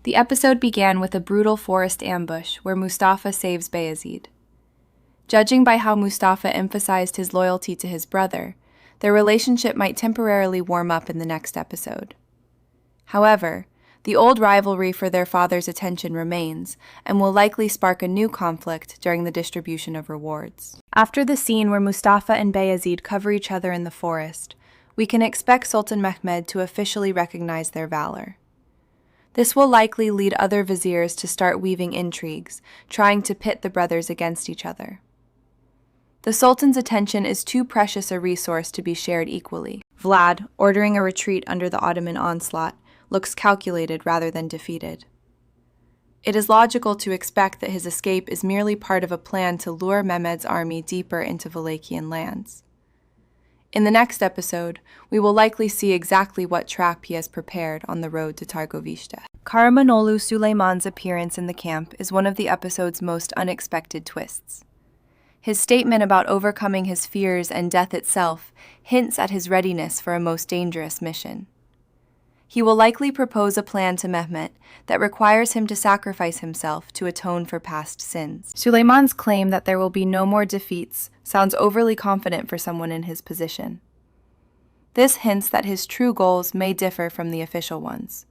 The episode began with a brutal forest ambush where Mustafa saves Bayezid. Judging by how Mustafa emphasized his loyalty to his brother, their relationship might temporarily warm up in the next episode. However, the old rivalry for their father's attention remains and will likely spark a new conflict during the distribution of rewards. After the scene where Mustafa and Bayezid cover each other in the forest, we can expect Sultan Mehmed to officially recognize their valor. This will likely lead other viziers to start weaving intrigues, trying to pit the brothers against each other. The Sultan's attention is too precious a resource to be shared equally. Vlad, ordering a retreat under the Ottoman onslaught, looks calculated rather than defeated. It is logical to expect that his escape is merely part of a plan to lure Mehmed's army deeper into Wallachian lands. In the next episode, we will likely see exactly what trap he has prepared on the road to Targovishte. Karamanolu Suleiman's appearance in the camp is one of the episode's most unexpected twists. His statement about overcoming his fears and death itself hints at his readiness for a most dangerous mission. He will likely propose a plan to Mehmet that requires him to sacrifice himself to atone for past sins. Suleiman's claim that there will be no more defeats sounds overly confident for someone in his position. This hints that his true goals may differ from the official ones.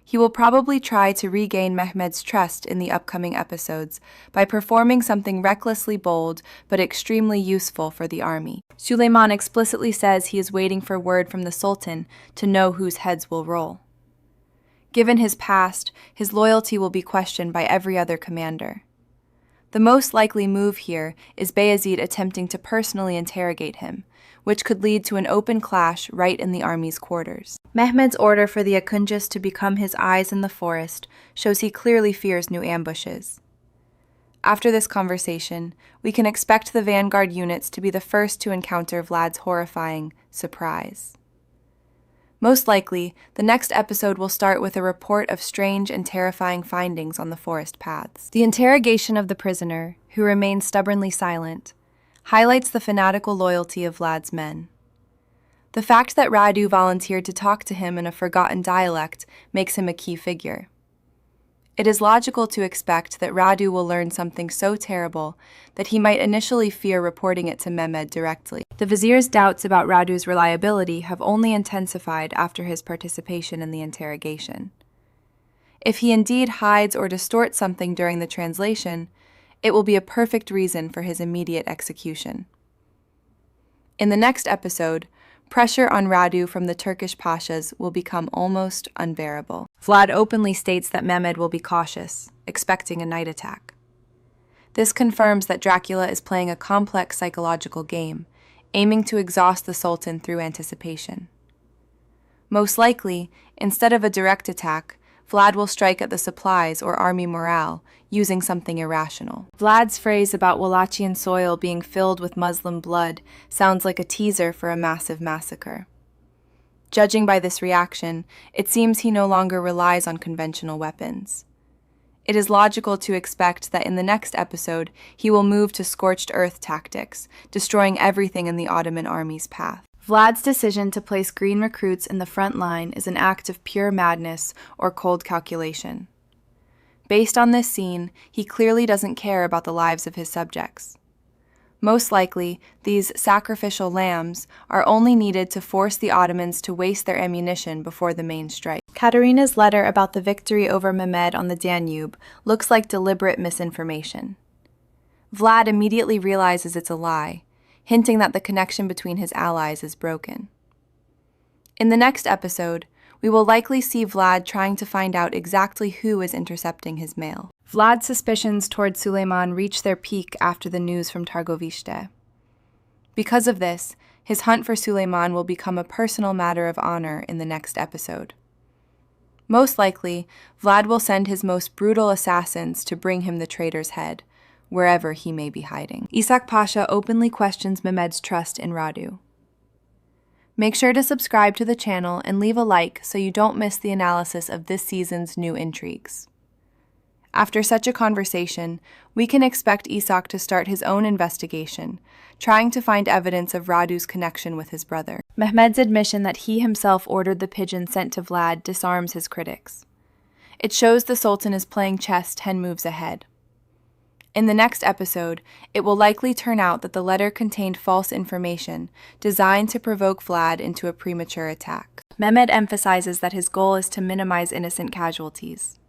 He will probably try to regain Mehmed's trust in the upcoming episodes by performing something recklessly bold but extremely useful for the army. Suleiman explicitly says he is waiting for word from the Sultan to know whose heads will roll. Given his past, his loyalty will be questioned by every other commander. The most likely move here is Bayezid attempting to personally interrogate him, which could lead to an open clash right in the army's quarters. Mehmed's order for the Akunjas to become his eyes in the forest shows he clearly fears new ambushes. After this conversation, we can expect the vanguard units to be the first to encounter Vlad's horrifying surprise. Most likely, the next episode will start with a report of strange and terrifying findings on the forest paths. The interrogation of the prisoner, who remains stubbornly silent, highlights the fanatical loyalty of Vlad's men. The fact that Radu volunteered to talk to him in a forgotten dialect makes him a key figure. It is logical to expect that Radu will learn something so terrible that he might initially fear reporting it to Mehmed directly. The vizier's doubts about Radu's reliability have only intensified after his participation in the interrogation. If he indeed hides or distorts something during the translation, it will be a perfect reason for his immediate execution. In the next episode, pressure on Radu from the Turkish pashas will become almost unbearable. Vlad openly states that Mehmed will be cautious, expecting a night attack. This confirms that Dracula is playing a complex psychological game, aiming to exhaust the Sultan through anticipation. Most likely, instead of a direct attack, Vlad will strike at the supplies or army morale, using something irrational. Vlad's phrase about Wallachian soil being filled with Muslim blood sounds like a teaser for a massive massacre. Judging by this reaction, it seems he no longer relies on conventional weapons. It is logical to expect that in the next episode, he will move to scorched earth tactics, destroying everything in the Ottoman army's path. Vlad's decision to place green recruits in the front line is an act of pure madness or cold calculation. Based on this scene, he clearly doesn't care about the lives of his subjects. Most likely, these sacrificial lambs are only needed to force the Ottomans to waste their ammunition before the main strike. Katerina's letter about the victory over Mehmed on the Danube looks like deliberate misinformation. Vlad immediately realizes it's a lie, hinting that the connection between his allies is broken. In the next episode, we will likely see Vlad trying to find out exactly who is intercepting his mail. Vlad's suspicions toward Suleiman reach their peak after the news from Targovishte. Because of this, his hunt for Suleiman will become a personal matter of honor in the next episode. Most likely, Vlad will send his most brutal assassins to bring him the traitor's head, wherever he may be hiding. Ishak Pasha openly questions Mehmed's trust in Radu. Make sure to subscribe to the channel and leave a like so you don't miss the analysis of this season's new intrigues. After such a conversation, we can expect Ishak to start his own investigation, trying to find evidence of Radu's connection with his brother. Mehmed's admission that he himself ordered the pigeon sent to Vlad disarms his critics. It shows the Sultan is playing chess 10 moves ahead. In the next episode, it will likely turn out that the letter contained false information designed to provoke Vlad into a premature attack. Mehmed emphasizes that his goal is to minimize innocent casualties.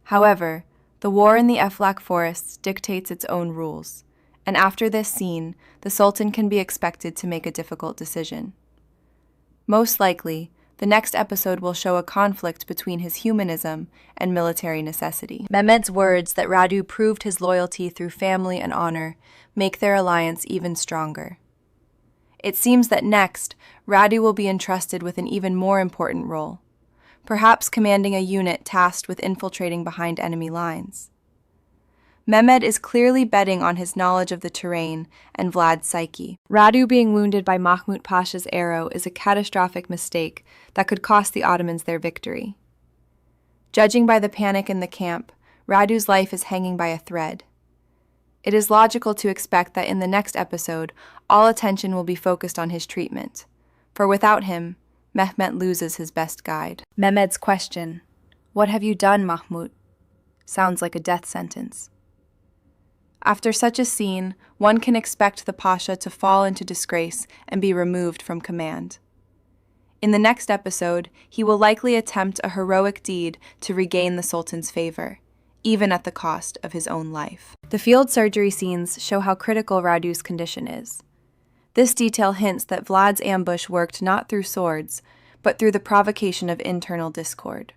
However, the war in the Eflak forests dictates its own rules, and after this scene, the Sultan can be expected to make a difficult decision. Most likely, the next episode will show a conflict between his humanism and military necessity. Mehmed's words that Radu proved his loyalty through family and honor make their alliance even stronger. It seems that next, Radu will be entrusted with an even more important role, perhaps commanding a unit tasked with infiltrating behind enemy lines. Mehmed is clearly betting on his knowledge of the terrain and Vlad's psyche. Radu being wounded by Mahmud Pasha's arrow is a catastrophic mistake that could cost the Ottomans their victory. Judging by the panic in the camp, Radu's life is hanging by a thread. It is logical to expect that in the next episode, all attention will be focused on his treatment, for without him, Mehmed loses his best guide. Mehmed's question, "What have you done, Mahmud?" sounds like a death sentence. After such a scene, one can expect the Pasha to fall into disgrace and be removed from command. In the next episode, he will likely attempt a heroic deed to regain the Sultan's favor, even at the cost of his own life. The field surgery scenes show how critical Radu's condition is. This detail hints that Vlad's ambush worked not through swords, but through the provocation of internal discord.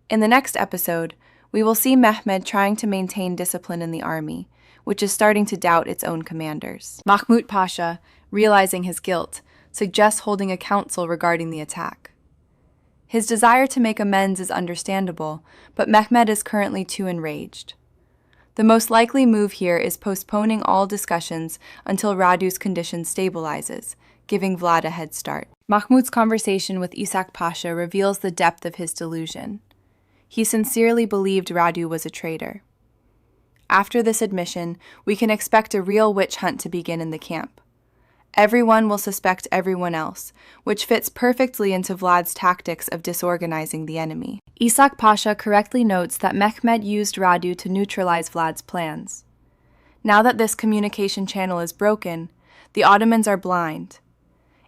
In the next episode, we will see Mehmed trying to maintain discipline in the army, which is starting to doubt its own commanders. Mahmud Pasha, realizing his guilt, suggests holding a council regarding the attack. His desire to make amends is understandable, but Mehmed is currently too enraged. The most likely move here is postponing all discussions until Radu's condition stabilizes, giving Vlad a head start. Mahmud's conversation with Ishak Pasha reveals the depth of his delusion. He sincerely believed Radu was a traitor. After this admission, we can expect a real witch hunt to begin in the camp. Everyone will suspect everyone else, which fits perfectly into Vlad's tactics of disorganizing the enemy. Ishak Pasha correctly notes that Mehmed used Radu to neutralize Vlad's plans. Now that this communication channel is broken, the Ottomans are blind.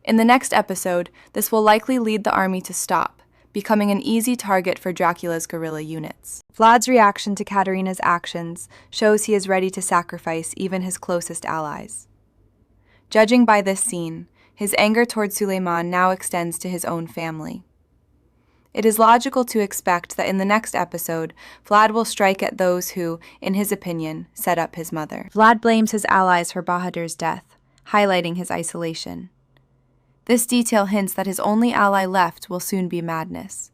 In the next episode, this will likely lead the army to stop, becoming an easy target for Dracula's guerrilla units. Vlad's reaction to Katerina's actions shows he is ready to sacrifice even his closest allies. Judging by this scene, his anger toward Suleiman now extends to his own family. It is logical to expect that in the next episode, Vlad will strike at those who, in his opinion, set up his mother. Vlad blames his allies for Bahadur's death, highlighting his isolation. This detail hints that his only ally left will soon be madness.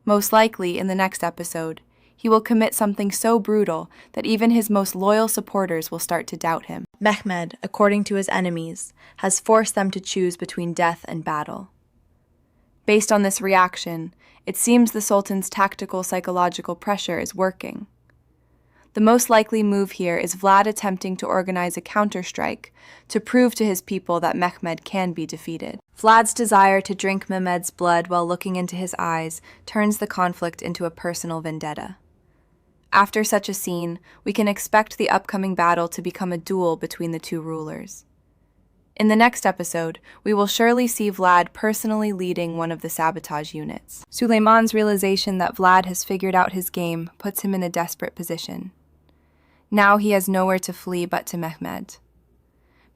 Most likely, in the next episode, he will commit something so brutal that even his most loyal supporters will start to doubt him. Mehmed, according to his enemies, has forced them to choose between death and battle. Based on this reaction, it seems the Sultan's tactical psychological pressure is working. The most likely move here is Vlad attempting to organize a counterstrike to prove to his people that Mehmed can be defeated. Vlad's desire to drink Mehmed's blood while looking into his eyes turns the conflict into a personal vendetta. After such a scene, we can expect the upcoming battle to become a duel between the two rulers. In the next episode, we will surely see Vlad personally leading one of the sabotage units. Suleiman's realization that Vlad has figured out his game puts him in a desperate position. Now he has nowhere to flee but to Mehmed.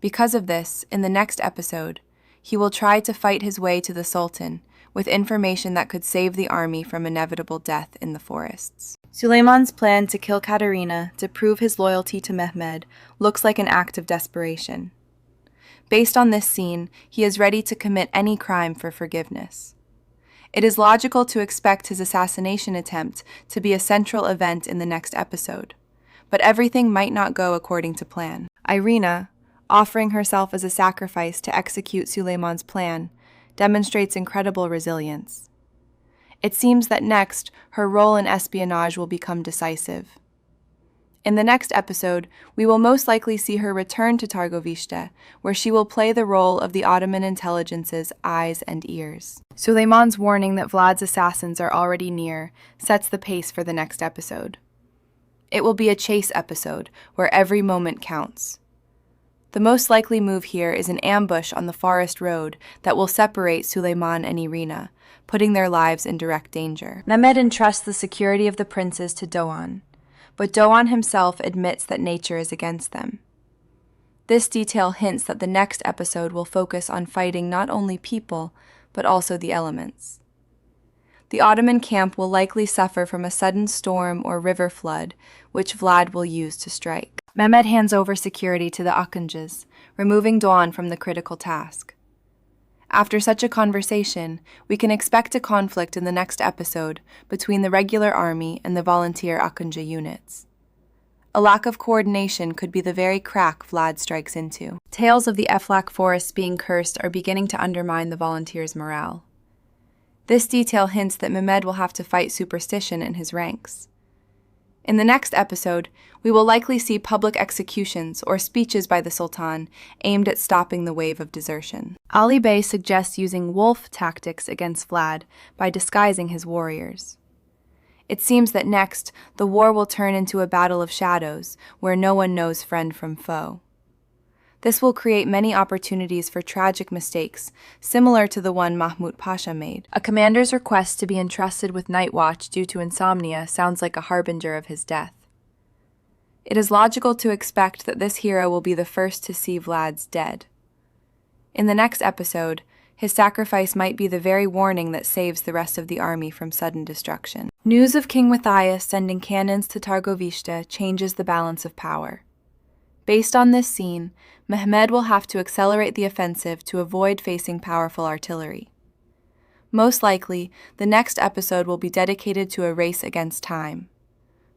Because of this, in the next episode, he will try to fight his way to the Sultan with information that could save the army from inevitable death in the forests. Suleiman's plan to kill Katerina to prove his loyalty to Mehmed looks like an act of desperation. Based on this scene, he is ready to commit any crime for forgiveness. It is logical to expect his assassination attempt to be a central event in the next episode, but everything might not go according to plan. Irina, offering herself as a sacrifice to execute Suleiman's plan, demonstrates incredible resilience. It seems that next, her role in espionage will become decisive. In the next episode, we will most likely see her return to Targovishte, where she will play the role of the Ottoman intelligence's eyes and ears. Suleiman's warning that Vlad's assassins are already near sets the pace for the next episode. It will be a chase episode, where every moment counts. The most likely move here is an ambush on the forest road that will separate Suleiman and Irina, putting their lives in direct danger. Mehmed entrusts the security of the princes to Doğan, but Doğan himself admits that nature is against them. This detail hints that the next episode will focus on fighting not only people, but also the elements. The Ottoman camp will likely suffer from a sudden storm or river flood, which Vlad will use to strike. Mehmed hands over security to the Akıncıs, removing Doğan from the critical task. After such a conversation, we can expect a conflict in the next episode between the regular army and the volunteer Akıncı units. A lack of coordination could be the very crack Vlad strikes into. Tales of the Eflak forests being cursed are beginning to undermine the volunteers' morale. This detail hints that Mehmed will have to fight superstition in his ranks. In the next episode, we will likely see public executions or speeches by the Sultan aimed at stopping the wave of desertion. Ali Bey suggests using wolf tactics against Vlad by disguising his warriors. It seems that next, the war will turn into a battle of shadows, where no one knows friend from foe. This will create many opportunities for tragic mistakes, similar to the one Mahmut Pasha made. A commander's request to be entrusted with night watch due to insomnia sounds like a harbinger of his death. It is logical to expect that this hero will be the first to see Vlad's dead. In the next episode, his sacrifice might be the very warning that saves the rest of the army from sudden destruction. News of King Matthias sending cannons to Targovishte changes the balance of power. Based on this scene, Mehmed will have to accelerate the offensive to avoid facing powerful artillery. Most likely, the next episode will be dedicated to a race against time.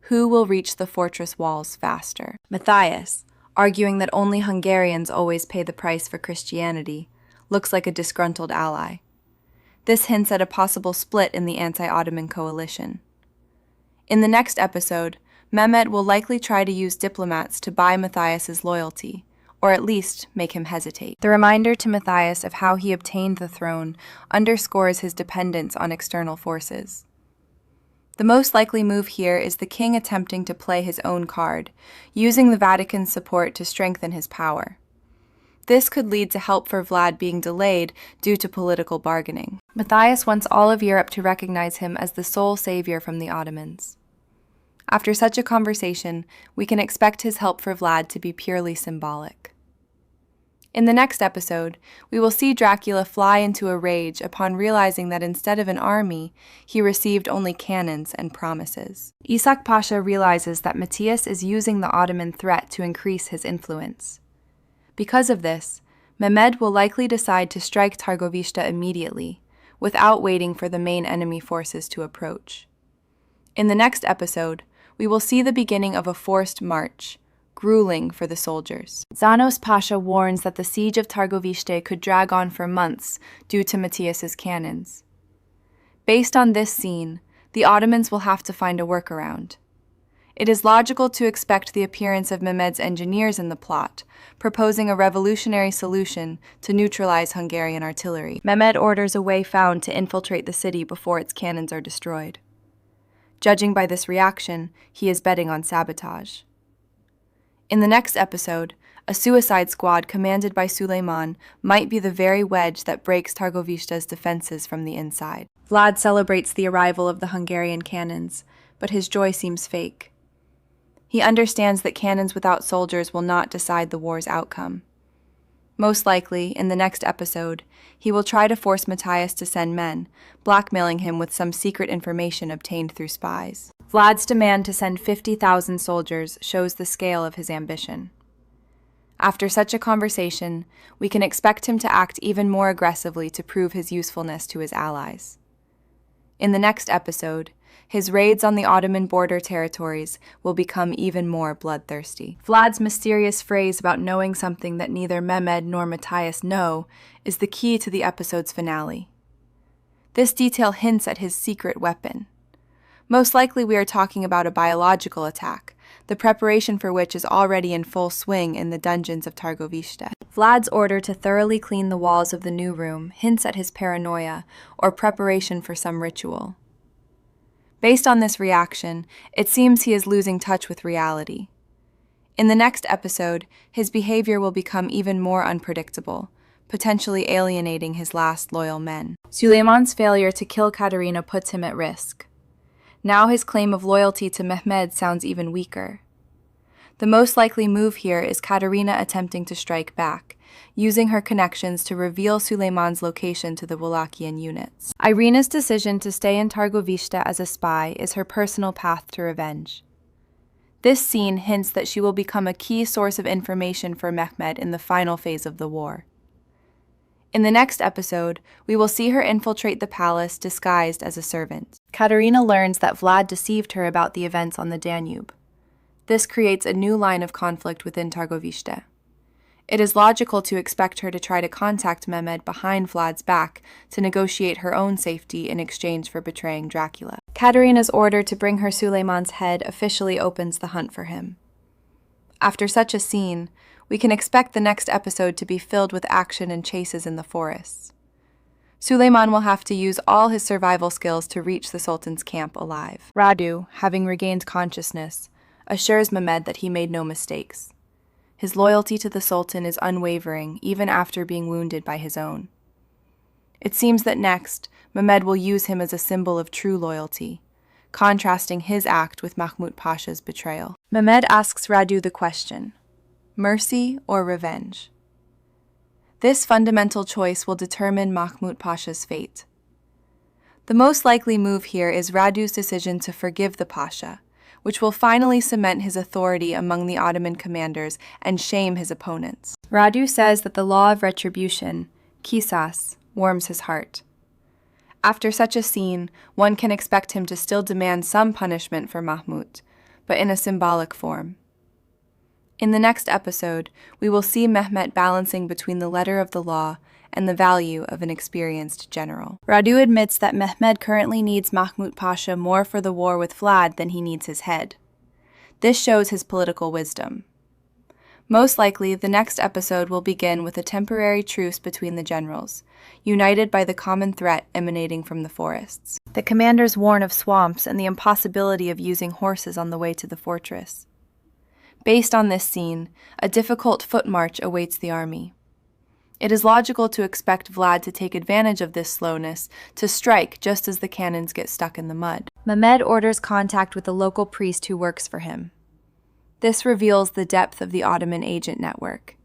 Who will reach the fortress walls faster? Matthias, arguing that only Hungarians always pay the price for Christianity, looks like a disgruntled ally. This hints at a possible split in the anti-Ottoman coalition. In the next episode, Mehmed will likely try to use diplomats to buy Matthias's loyalty, or at least make him hesitate. The reminder to Matthias of how he obtained the throne underscores his dependence on external forces. The most likely move here is the king attempting to play his own card, using the Vatican's support to strengthen his power. This could lead to help for Vlad being delayed due to political bargaining. Matthias wants all of Europe to recognize him as the sole savior from the Ottomans. After such a conversation, we can expect his help for Vlad to be purely symbolic. In the next episode, we will see Dracula fly into a rage upon realizing that instead of an army, he received only cannons and promises. Ishak Pasha realizes that Matthias is using the Ottoman threat to increase his influence. Because of this, Mehmed will likely decide to strike Targovishte immediately, without waiting for the main enemy forces to approach. In the next episode, we will see the beginning of a forced march, grueling for the soldiers. Zanos Pasha warns that the siege of Targovishte could drag on for months due to Matthias's cannons. Based on this scene, the Ottomans will have to find a workaround. It is logical to expect the appearance of Mehmed's engineers in the plot, proposing a revolutionary solution to neutralize Hungarian artillery. Mehmed orders a way found to infiltrate the city before its cannons are destroyed. Judging by this reaction, he is betting on sabotage. In the next episode, a suicide squad commanded by Suleiman might be the very wedge that breaks Targovishta's defenses from the inside. Vlad celebrates the arrival of the Hungarian cannons, but his joy seems fake. He understands that cannons without soldiers will not decide the war's outcome. Most likely, in the next episode, he will try to force Matthias to send men, blackmailing him with some secret information obtained through spies. Vlad's demand to send 50,000 soldiers shows the scale of his ambition. After such a conversation, we can expect him to act even more aggressively to prove his usefulness to his allies. In the next episode, his raids on the Ottoman border territories will become even more bloodthirsty. Vlad's mysterious phrase about knowing something that neither Mehmed nor Matthias know is the key to the episode's finale. This detail hints at his secret weapon. Most likely we are talking about a biological attack the preparation for which is already in full swing in the dungeons of Targovishte. Vlad's order to thoroughly clean the walls of the new room hints at his paranoia or preparation for some ritual. Based on this reaction, it seems he is losing touch with reality. In the next episode, his behavior will become even more unpredictable, potentially alienating his last loyal men. Suleiman's failure to kill Katerina puts him at risk. Now his claim of loyalty to Mehmed sounds even weaker. The most likely move here is Katerina attempting to strike back, using her connections to reveal Suleiman's location to the Wallachian units. Irina's decision to stay in Targovishte as a spy is her personal path to revenge. This scene hints that she will become a key source of information for Mehmed in the final phase of the war. In the next episode, we will see her infiltrate the palace disguised as a servant. Katerina learns that Vlad deceived her about the events on the Danube. This creates a new line of conflict within Targovishte. It is logical to expect her to try to contact Mehmed behind Vlad's back to negotiate her own safety in exchange for betraying Dracula. Katerina's order to bring her Suleiman's head officially opens the hunt for him. After such a scene, we can expect the next episode to be filled with action and chases in the forests. Suleiman will have to use all his survival skills to reach the Sultan's camp alive. Radu, having regained consciousness, assures Mehmed that he made no mistakes. His loyalty to the Sultan is unwavering even after being wounded by his own. It seems that next, Mehmed will use him as a symbol of true loyalty, contrasting his act with Mahmud Pasha's betrayal. Mehmed asks Radu the question, mercy or revenge? This fundamental choice will determine Mahmud Pasha's fate. The most likely move here is Radu's decision to forgive the Pasha, which will finally cement his authority among the Ottoman commanders and shame his opponents. Radu says that the law of retribution, Kisas, warms his heart. After such a scene, one can expect him to still demand some punishment for Mahmud, but in a symbolic form. In the next episode, we will see Mehmet balancing between the letter of the law and the value of an experienced general. Radu admits that Mehmed currently needs Mahmud Pasha more for the war with Vlad than he needs his head. This shows his political wisdom. Most likely, the next episode will begin with a temporary truce between the generals, united by the common threat emanating from the forests. The commanders warn of swamps and the impossibility of using horses on the way to the fortress. Based on this scene, a difficult foot march awaits the army. It is logical to expect Vlad to take advantage of this slowness to strike just as the cannons get stuck in the mud. Mehmed orders contact with a local priest who works for him. This reveals the depth of the Ottoman agent network.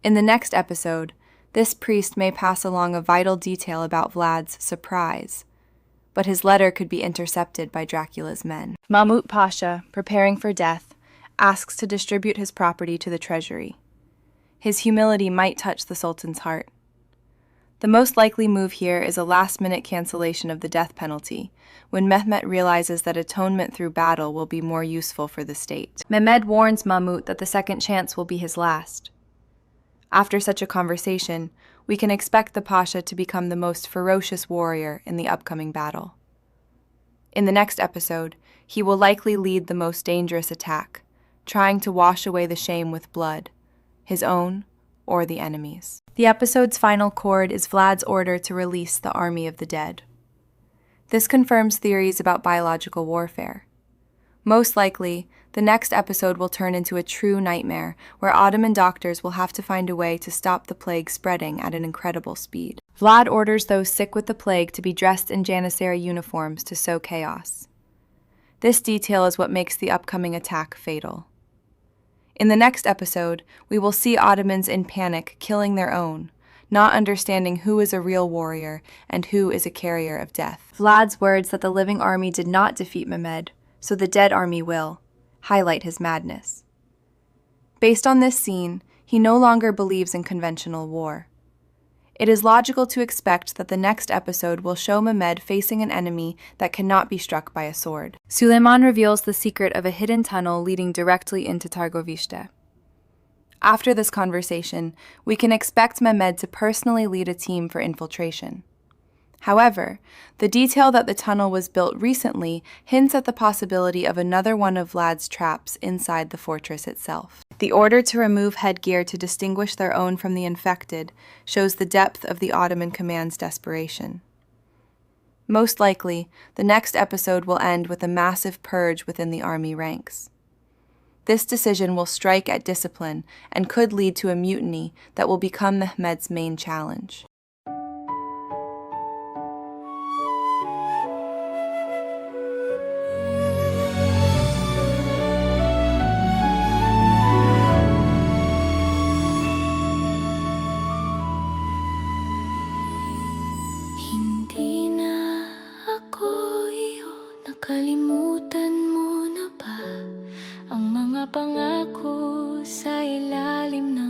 In the next episode, this priest may pass along a vital detail about Vlad's surprise, but his letter could be intercepted by Dracula's men. Mahmud Pasha, preparing for death, asks to distribute his property to the treasury. His humility might touch the Sultan's heart. The most likely move here is a last-minute cancellation of the death penalty, when Mehmet realizes that atonement through battle will be more useful for the state. Mehmed warns Mahmud that the second chance will be his last. After such a conversation, we can expect the Pasha to become the most ferocious warrior in the upcoming battle. In the next episode, he will likely lead the most dangerous attack, trying to wash away the shame with blood, his own or the enemy's. The episode's final chord is Vlad's order to release the army of the dead. This confirms theories about biological warfare. Most likely, the next episode will turn into a true nightmare where Ottoman doctors will have to find a way to stop the plague spreading at an incredible speed. Vlad orders those sick with the plague to be dressed in Janissary uniforms to sow chaos. This detail is what makes the upcoming attack fatal. In the next episode, we will see Ottomans in panic killing their own, not understanding who is a real warrior and who is a carrier of death. Vlad's words that the living army did not defeat Mehmed, so the dead army will, highlight his madness. Based on this scene, he no longer believes in conventional war. It is logical to expect that the next episode will show Mehmed facing an enemy that cannot be struck by a sword. Suleiman reveals the secret of a hidden tunnel leading directly into Targovishte. After this conversation, we can expect Mehmed to personally lead a team for infiltration. However, the detail that the tunnel was built recently hints at the possibility of another one of Vlad's traps inside the fortress itself. The order to remove headgear to distinguish their own from the infected shows the depth of the Ottoman command's desperation. Most likely, the next episode will end with a massive purge within the army ranks. This decision will strike at discipline and could lead to a mutiny that will become Mehmed's main challenge. Hindi na ako iyo, nakalimutan mo na ba ang mga pangako sa ilalim ng